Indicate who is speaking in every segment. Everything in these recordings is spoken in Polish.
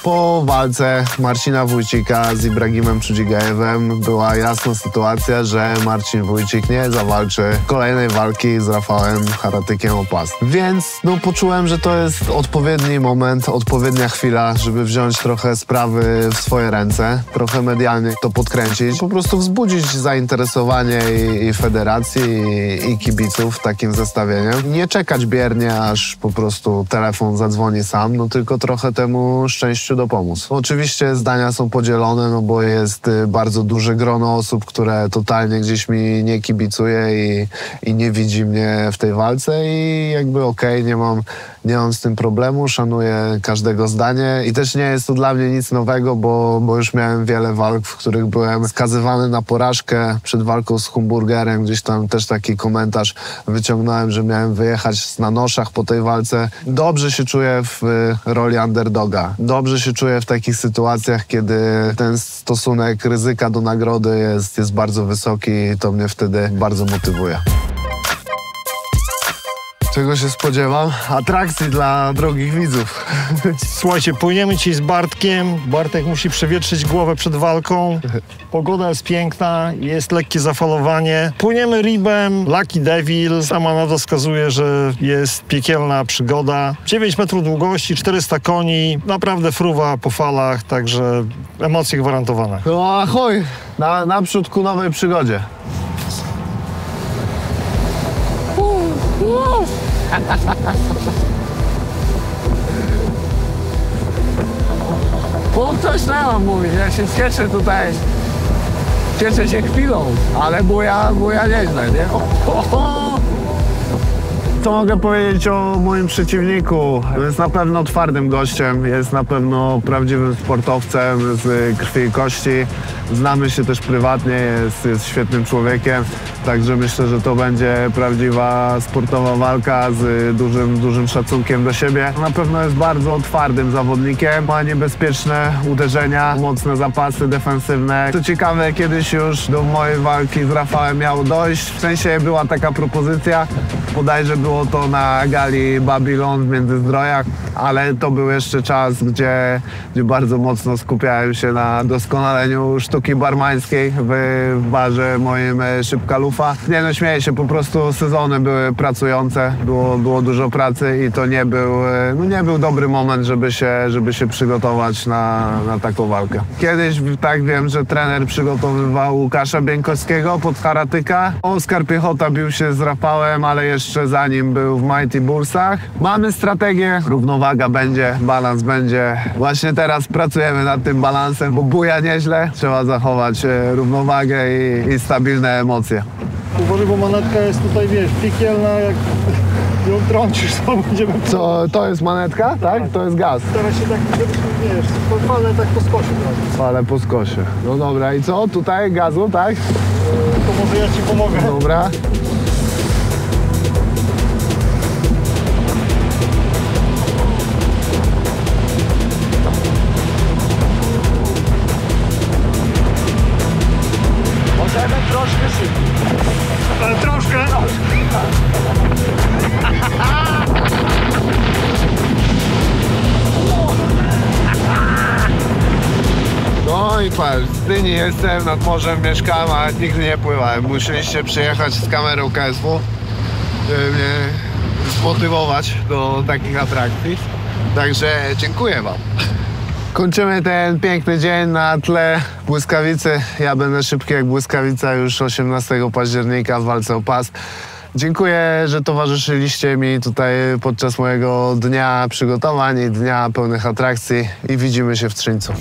Speaker 1: Po walce Marcina Wójcika z Ibrahimem Chudzigajewem była jasna sytuacja, że Marcin Wójcik nie zawalczy kolejnej walki z Rafałem Charatykiem o pas. Więc no, poczułem, że to jest odpowiedni moment, odpowiednia chwila, żeby wziąć trochę sprawy w swoje ręce, trochę medialnie to podkręcić, po prostu wzbudzić zainteresowanie i federacji, i kibiców takim zestawieniem. Nie czekać biernie, aż po prostu telefon zadzwoni sam, no tylko trochę temu szczęściu dopomóc. Oczywiście zdania są podzielone, no bo jest bardzo duże grono osób, które totalnie gdzieś mi nie kibicuje i nie widzi mnie w tej walce i jakby okej, nie mam z tym problemu, szanuję każdego zdanie i też nie jest to dla mnie nic nowego, bo już miałem wiele walk, w których byłem skazywany na porażkę. Przed walką z Humburgerem gdzieś tam też taki komentarz wyciągnąłem, że miałem wyjechać na noszach po tej walce. Dobrze się czuję w roli underdoga. Dobrze się czuję w takich sytuacjach, kiedy ten stosunek ryzyka do nagrody jest bardzo wysoki i to mnie wtedy bardzo motywuje. Czego się spodziewam? Atrakcji dla drogich widzów.
Speaker 2: Słuchajcie, płyniemy dzisiaj z Bartkiem. Bartek musi przewietrzyć głowę przed walką. Pogoda jest piękna, jest lekkie zafalowanie. Płyniemy ribem, Lucky Devil. Sama nazwa wskazuje, że jest piekielna przygoda. 9 metrów długości, 400 koni. Naprawdę fruwa po falach, także emocje gwarantowane.
Speaker 1: No ahoj, naprzód ku nowej przygodzie.
Speaker 3: Bo coś nam mówić, ja się cieszę tutaj, cieszę się chwilą, ale buja nieźle, nie?
Speaker 1: Co mogę powiedzieć o moim przeciwniku? Jest na pewno twardym gościem, jest na pewno prawdziwym sportowcem z krwi i kości. Znamy się też prywatnie, jest świetnym człowiekiem, także myślę, że to będzie prawdziwa sportowa walka z dużym szacunkiem do siebie. Na pewno jest bardzo twardym zawodnikiem, ma niebezpieczne uderzenia, mocne zapasy defensywne. Co ciekawe, kiedyś już do mojej walki z Rafałem miało dojść, w sensie była taka propozycja, bodajże było to na gali Babylon w Międzyzdrojach, ale to był jeszcze czas, gdzie bardzo mocno skupiałem się na doskonaleniu sztuki barmańskiej w barze moim Szybka Lufa. Nie no, śmieję się, po prostu sezony były pracujące, było dużo pracy i to nie był dobry moment, żeby się przygotować na taką walkę. Kiedyś tak wiem, że trener przygotowywał Łukasza Bieńkowskiego pod Charatyka. Oskar Piechota bił się z Rafałem, ale jeszcze zanim był w Mighty Bullsach. Mamy strategię, równowaga będzie, balans będzie. Właśnie teraz pracujemy nad tym balansem, bo buja nieźle. Trzeba zachować równowagę i stabilne emocje.
Speaker 2: Uważaj, bo manetka jest tutaj, wiesz, piekielna, jak ją trącisz, to będziemy...
Speaker 1: Co, to jest manetka? Tak? To jest gaz.
Speaker 2: Stara się tak, wiesz, falę tak po skosie.
Speaker 1: Falę po skosie. No dobra, i co? Tutaj gazu, tak?
Speaker 2: To może ja ci pomogę.
Speaker 1: Dobra.
Speaker 3: Możemy troszkę szybciej.
Speaker 2: Ale troszkę.
Speaker 1: No i patrz, z Gdyni jestem, nad morzem mieszkam, a nigdy nie pływałem. Musieliście przyjechać z kamerą KSW, żeby mnie zmotywować do takich atrakcji. Także dziękuję wam. Kończymy ten piękny dzień na tle błyskawicy. Ja będę szybki jak błyskawica już 18 października w walce o pas. Dziękuję, że towarzyszyliście mi tutaj podczas mojego dnia przygotowań i dnia pełnych atrakcji i widzimy się w Trzyńcu.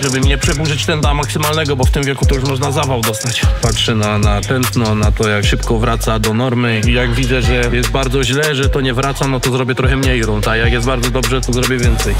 Speaker 4: Żeby nie przedłużyć tętna maksymalnego, bo w tym wieku to już można zawał dostać. Patrzę na tętno, na to, jak szybko wraca do normy i jak widzę, że jest bardzo źle, że to nie wraca, no to zrobię trochę mniej rund, a jak jest bardzo dobrze, to zrobię więcej.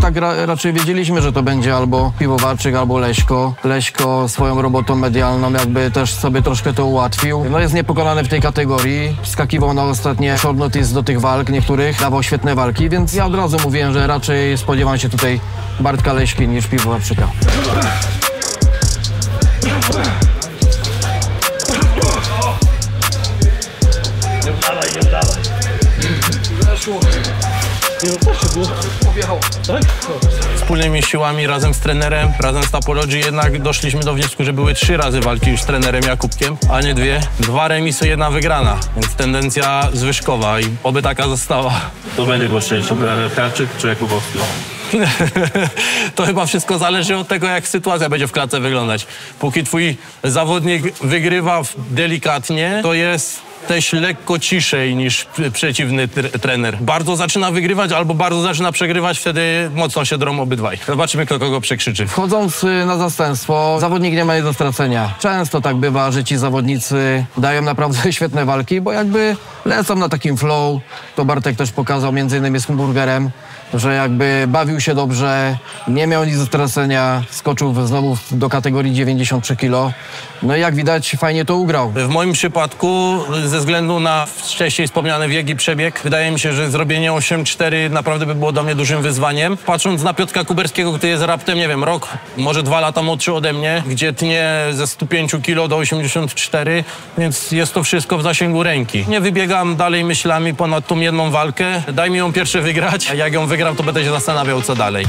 Speaker 5: tak raczej wiedzieliśmy, że to będzie albo Piwowarczyk, albo Leśko. Leśko swoją robotą medialną jakby też sobie troszkę to ułatwił. No jest niepokonany w tej kategorii. Wskakiwał na ostatnie short notice do tych walk niektórych, dawał świetne walki, więc ja od razu mówiłem, że raczej spodziewam się tutaj Bartka Leśki niż Piwowarczyka.
Speaker 4: Wspólnymi siłami, razem z trenerem, razem z Tapology jednak doszliśmy do wniosku, że były 3 razy walki już z trenerem Jakubkiem, a nie 2. 2 remisy, 1 wygrana, więc tendencja zwyżkowa i oby taka została.
Speaker 6: To będzie głośniejszy, Karczyk czy Jakubowski?
Speaker 4: To chyba wszystko zależy od tego, jak sytuacja będzie w klatce wyglądać. Póki twój zawodnik wygrywa delikatnie, to jest też lekko ciszej niż przeciwny trener. Bardzo zaczyna wygrywać albo bardzo zaczyna przegrywać, wtedy mocno się drą obydwaj. Zobaczymy, kto kogo przekrzyczy.
Speaker 5: Wchodząc na zastępstwo, zawodnik nie ma nic do stracenia. Często tak bywa, że ci zawodnicy dają naprawdę świetne walki, bo jakby lecą na takim flow. To Bartek też pokazał między innymi z Hamburgerem, że jakby bawił się dobrze, nie miał nic do stracenia, skoczył znowu do kategorii 93 kg. No i jak widać, fajnie to ugrał.
Speaker 4: W moim przypadku, ze względu na wcześniej wspomniany wiek i przebieg, wydaje mi się, że zrobienie 8-4 naprawdę by było dla mnie dużym wyzwaniem. Patrząc na Piotrka Kuberskiego, który jest raptem, nie wiem, rok, może 2 lata młodszy ode mnie, gdzie tnie ze 105 kg do 84, więc jest to wszystko w zasięgu ręki. Nie wybiegam dalej myślami ponad tą jedną walkę. Daj mi ją pierwsze wygrać, a jak ją wygram, to będę się zastanawiał, co dalej.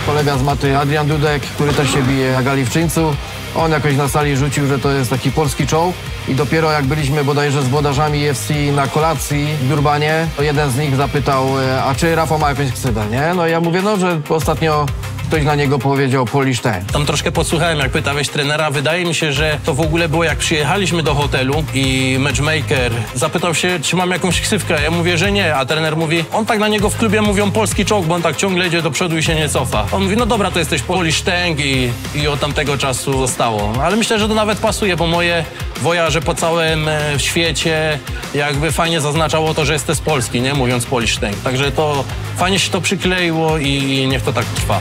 Speaker 5: Kolega z Maty, Adrian Dudek, który też się bije na gali w Czyńcu. On jakoś na sali rzucił, że to jest taki polski czołg. I dopiero jak byliśmy bodajże z włodarzami UFC na kolacji w Durbanie, to jeden z nich zapytał, a czy Rafał ma jakąś ksywę, nie? No i ja mówię, no, że ostatnio ktoś na niego powiedział Polish Tank.
Speaker 4: Tam troszkę podsłuchałem, jak pytałeś trenera. Wydaje mi się, że to w ogóle było, jak przyjechaliśmy do hotelu i matchmaker zapytał się, czy mam jakąś ksywkę. Ja mówię, że nie, a trener mówi, on tak na niego w klubie mówią polski czołg, bo on tak ciągle idzie do przodu i się nie cofa. On mówi, no dobra, to jesteś Polish Tank i od tamtego czasu zostało. Ale myślę, że to nawet pasuje, bo moje wojaże po całym świecie jakby fajnie zaznaczało to, że jesteś z Polski, nie mówiąc Polish Tank. Także to fajnie się to przykleiło i niech to tak trwa.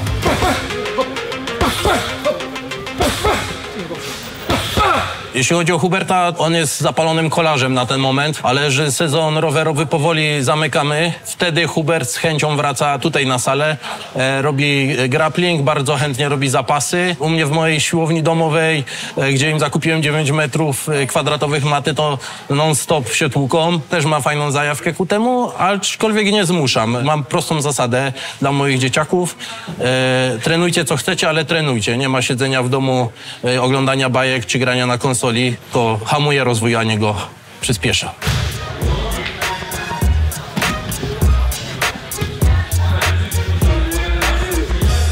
Speaker 4: Jeśli chodzi o Huberta, on jest zapalonym kolarzem na ten moment, ale że sezon rowerowy powoli zamykamy, wtedy Hubert z chęcią wraca tutaj na salę, robi grappling, bardzo chętnie robi zapasy. U mnie w mojej siłowni domowej, gdzie im zakupiłem 9 metrów kwadratowych maty, to non-stop się tłuką. Też ma fajną zajawkę ku temu, aczkolwiek nie zmuszam. Mam prostą zasadę dla moich dzieciaków. Trenujcie co chcecie, ale trenujcie. Nie ma siedzenia w domu, oglądania bajek czy grania na konsoli. To hamuje rozwój, a nie go przyspiesza.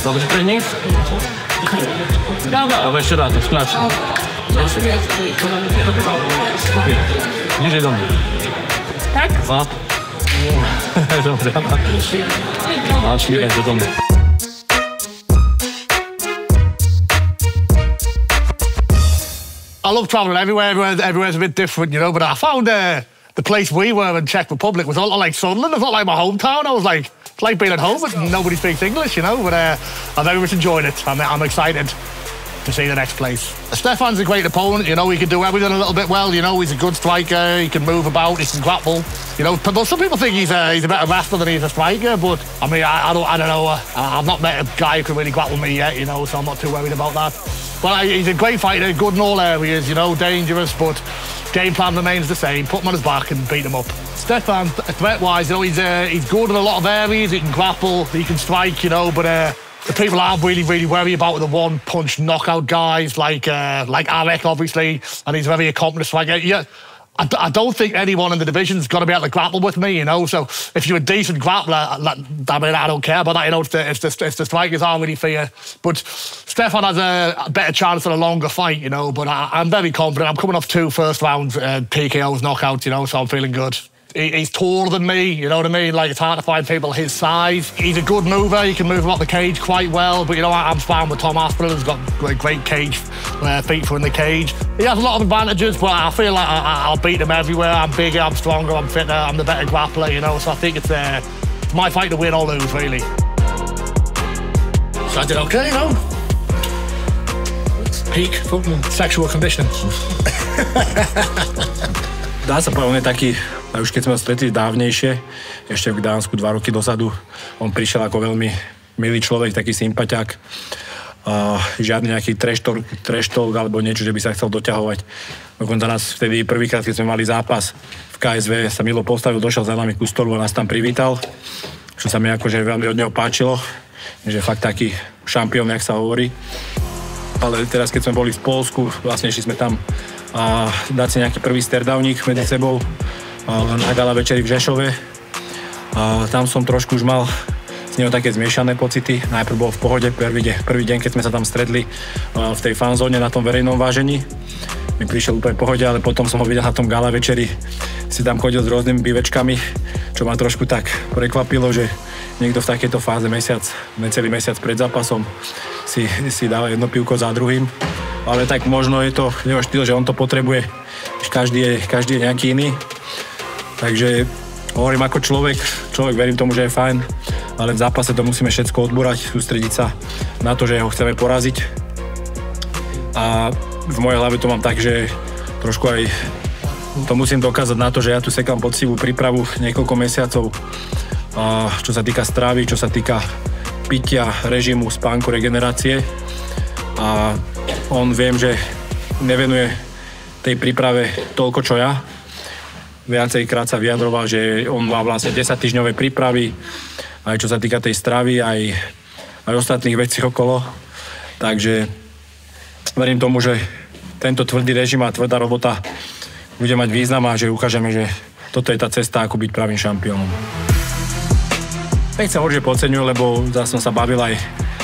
Speaker 4: Dobry trening? Dawaj jeszcze raz, sklacz. Niżej do mnie.
Speaker 7: Tak?
Speaker 4: A? Dobra. A, śmigaj do mnie.
Speaker 8: I love traveling everywhere. Everywhere's a bit different, you know. But I found the place we were in Czech Republic was a lot like Sunderland. It's not like my hometown. I was like, it's like being at home, but nobody speaks English, you know. But I very much enjoyed it. I'm excited to see the next place. Stefan's a great opponent, you know. He can do everything a little bit well, you know. He's a good striker. He can move about. He can grapple, you know. But some people think he's a better wrestler than he's a striker. But I mean, I don't know. I've not met a guy who can really grapple me yet, you know. So I'm not too worried about that. Well, he's a great fighter, good in all areas, you know, dangerous, but game plan remains the same. Put him on his back and beat him up. Stefan, threat-wise, you know, he's good in a lot of areas. He can grapple, he can strike, you know, but the people I'm really, really worried about are the one-punch knockout guys like Alec, obviously, and he's a very accomplished striker. Yeah, I don't think anyone in the division's going to be able to grapple with me, you know. So if you're a decent grappler, I mean, I don't care about that, you know. If the strikers aren't really for you, but Stefan has a better chance at a longer fight, you know. But I'm very confident. I'm coming off 2 first-round TKOs, knockouts, you know. So I'm feeling good. He's taller than me, you know what I mean? Like, it's hard to find people his size. He's a good mover, he can move about the cage quite well, but you know, I'm fine with Tom Aspinall, who's got great cage feet for in the cage. He has a lot of advantages, but I feel like I'll beat him everywhere. I'm bigger, I'm stronger, I'm fitter, I'm the better grappler, you know, so I think it's my fight to win or lose, really. So I did okay, you know? Peak fucking sexual conditioning.
Speaker 7: Dá sa povedať, on je taký, už keď sme ho stretli dávnejšie, ešte v Gdánsku 2 roky dozadu, on prišiel ako veľmi milý človek, taký sympaťák. Žiadny nejaký trash talk alebo niečo, že by sa chcel doťahovať. Dokonca nás vtedy prvýkrát, keď sme mali zápas v KSV, sa Milo postavil, došiel za nami ku stolu a nás tam privítal, čo sa mi akože veľmi od neho páčilo, že fakt taký šampión, jak sa hovorí. Ale teraz, keď sme boli v Poľsku, vlastne šli sme tam dať si nejaký prvý sterdowník medzi sebou na gala večeri v Žešove. Tam som trošku už mal s ním také zmiešané pocity. Najprv bol v pohode, prvý deň, keď sme sa tam stretli v tej fanzóne na tom verejnom vážení. Mi prišiel úplne v pohode, ale potom som ho videl na tom gala večeri. Si tam chodil s rôznymi bivečkami, čo ma trošku tak prekvapilo, že niekto v takejto fáze necelý mesiac pred zápasom si dáva jedno pivko za druhým. Ale tak možno je to jeho štýl, že on to potrebuje. Každý je nejaký iný. Takže hovorím ako človek, verím tomu, že je fajn, ale v zápase to musíme všetko odbúrať, sústrediť sa na to, že ho chceme poraziť. A v mojej hlave to mám tak, že trošku aj to musím dokázať na to, že ja tu sekám poctivú prípravu niekoľko mesiacov, čo sa týka stravy, čo sa týka pitia, režimu, spánku, regenerácie. A on viem, že nevenuje tej príprave toľko, čo ja. Viacejkrát sa vyjadroval, že on má vlastne 10-týždňové prípravy, aj čo sa týka tej stravy, aj ostatných vecí okolo. Takže verím tomu, že tento tvrdý režim a tvrdá robota bude mať význam a že ukážeme, že toto je tá cesta, ako byť pravým šampiónom. Nechcem hovoriť, že podceňujú, lebo zase som sa bavil aj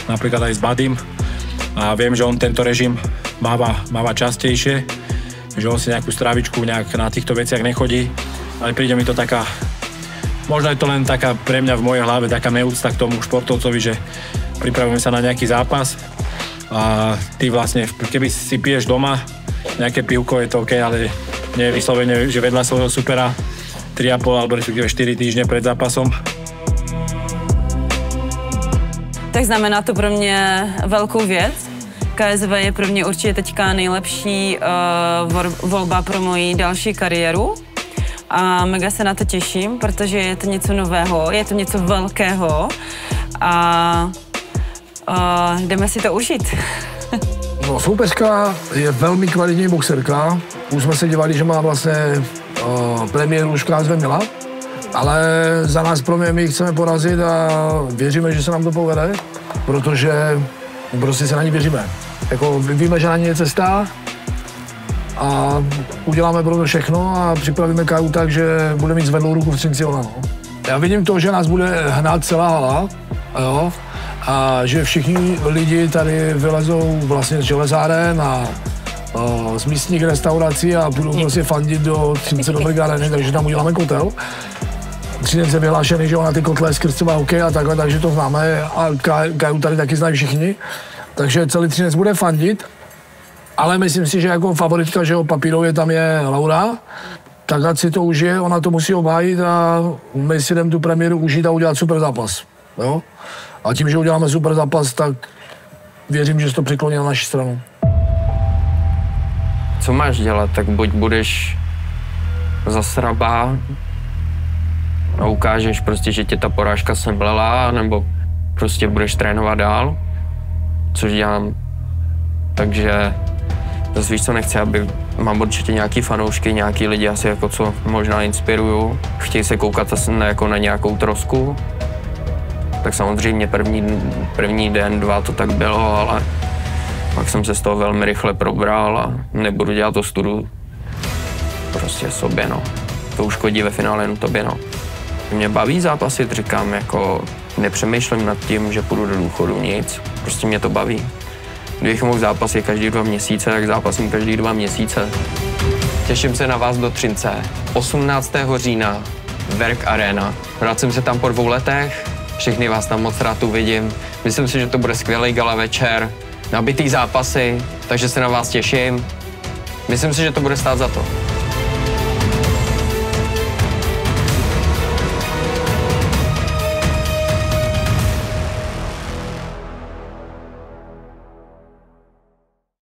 Speaker 7: napríklad aj s Badym a viem, že on tento režim máva častejšie, že on si nejakú stravičku nejak na týchto veciach nechodí, ale príde mi to taká, možno je to len taká pre mňa v mojej hlave taká neúcta k tomu športovcovi, že pripravujeme sa na nejaký zápas a ty vlastne, keby si piješ doma nejaké pivko, je to OK, ale nie je vyslovene, že vedľa svojho supera 3,5 alebo 4 týždne pred zápasom.
Speaker 9: Tak znamená to pro mě velkou věc. KSV je pro mě určitě teďka nejlepší volba pro moji další kariéru. A mega se na to těším, protože je to něco nového, je to něco velkého a jdeme si to užít.
Speaker 10: No, soupeřka je velmi kvalitní boxerka. Už jsme se dívali, že má vlastně premiéru už KSV měla. Ale za nás pro mě my chceme porazit a věříme, že se nám to povede, protože prostě se na ní věříme. Jako víme, že na ní je cesta a uděláme pro to všechno a připravíme Kaju tak, že bude mít zvedlou ruku v Třinciona. No. Já vidím to, že nás bude hnát celá hala, jo, a že všichni lidi tady vylezou vlastně z železáren a z místních restaurací a budou prostě fandit do Třince do Areny, takže tam uděláme kotel. Třinec je vyhlášený, že ona ty kotle skrcová hokej a takhle, takže to známe a Kaju tady taky znají všichni. Takže celý Třinec bude fandit, ale myslím si, že jako favoritka, že jo, papírově tam je Laura, tak ať si to užije, ona to musí obhájit a my si jdeme tu premiéru užít a udělat super zápas, jo. A tím, že uděláme super zápas, tak věřím, že se to přikloní na naši stranu.
Speaker 11: Co máš dělat, tak buď budeš zasrabá a ukážeš prostě, že tě ta porážka semlela, nebo prostě budeš trénovat dál, což dělám. Takže zase víš, co nechci, aby mám určitě nějaký fanoušky, nějaký lidi asi jako co možná inspiruju. Chtějí se koukat jako na nějakou trosku. Tak samozřejmě první den, 2 to tak bylo, ale pak jsem se z toho velmi rychle probral a nebudu dělat ostudu prostě sobě, no. To uškodí ve finále jenom tobě, no. Mě baví zápasit, říkám, jako nepřemýšlím nad tím, že půjdu do důchodu, nic. Prostě mě to baví. Kdybych mohl zápasit každý 2 měsíce, tak zápasím každý 2 měsíce.
Speaker 12: Těším se na vás do Třince. 18. října
Speaker 11: Verk Arena. Vracím se tam po 2 letech, všechny vás tam moc rád uvidím. Myslím si, že to bude skvělý gala večer, nabitý zápasy, takže se na vás těším. Myslím si, že to bude stát za to.